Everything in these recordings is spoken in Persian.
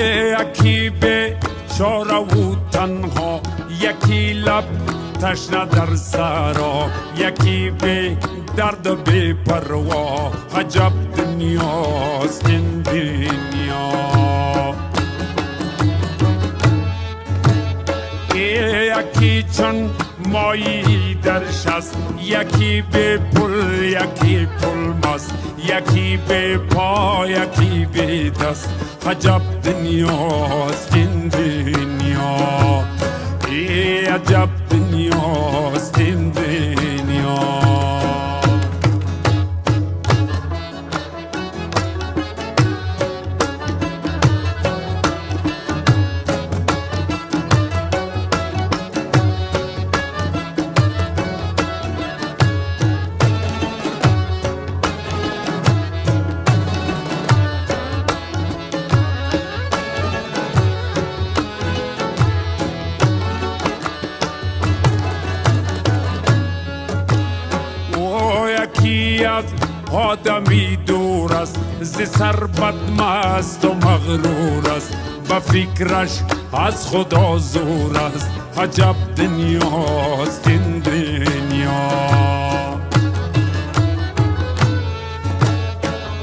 یکی به چاره و تنها، یکی لب تشنه در سرا، یکی به درد و بی پروا. عجب دنیاست این دنیا. یکی چون مایی در شست، یکی به پل یکی پل مست، یکی به پا یکی به دست. عجب دنیاست این دنیا. عجب دنیاست این دنیا. یکی از آدمی دور است، ز ثروت مست و مغرور است، به فکرش از خدا زور است. عجب دنیاست این دنیا.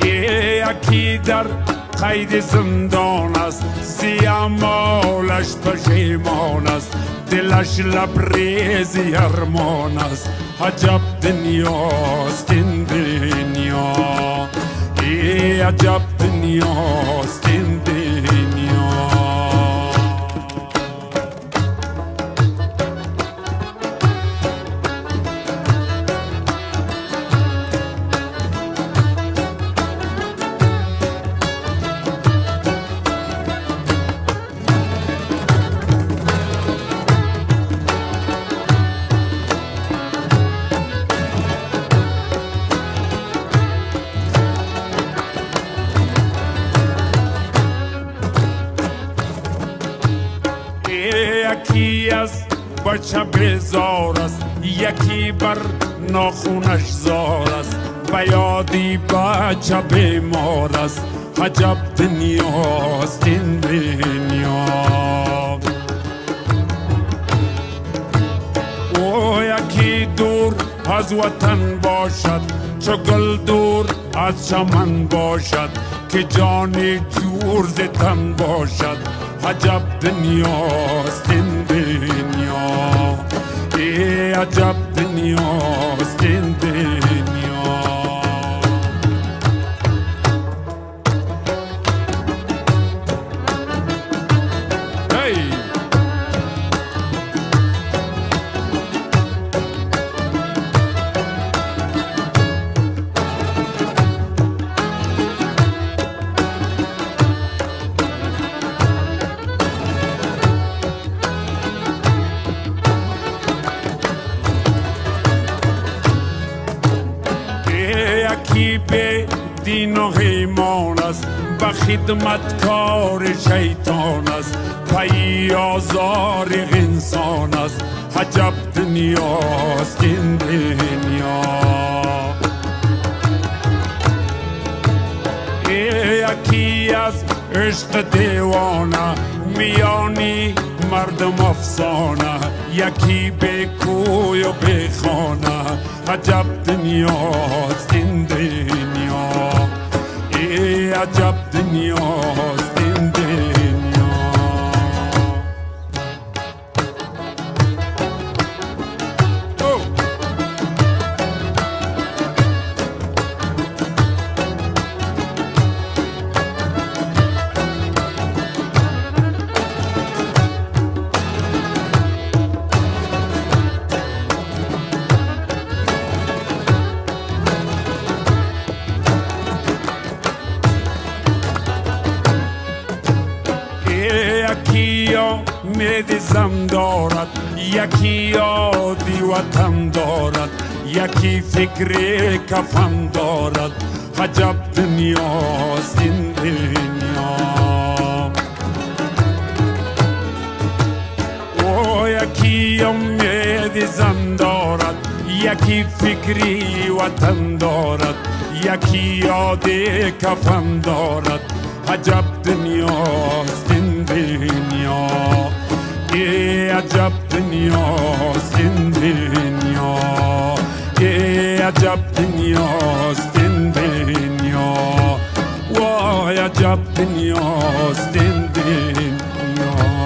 یکی در قید زندان است، سیامالش پشیمان است، دلش لبریز ارمان است. عجب دنیاست این دنیا. عجب دنیاست این دنیا. یکی از بچه بیزار است، یکی بر ناخونش زار است، به یادی بچه بیمار است. عجب دنیاست این دنیا. او یکی دور از وطن باشد، چو گل دور از چمن باشد، که جان جور ز تن باشد. عجب دنیاست این دنیا. عجب دنیاست این دنیا. یکی به دین و ایمان است، به خدمتکار شیطان است، پی آزار انسان است. عجب دنیاست این دنیا. یکی از عشق دیوانه، میانی مردم افسانه، یکی به کوی و به خانه. عجب دنیاست این دنیا. عجب دنیاست این دنیا. یکی امید زن دارد، یکی یادی وطن دارد، یکی فکر کفن دارد. عجب دنیاست این دنیا. او یکی امید زن دارد، یکی فکری وطن دارد، یکی یاد کفن دارد. عجب دنیاست این دنیا عجب دنیاست این دنیا عجب دنیاست این دنیا وای عجب دنیاست این دنیا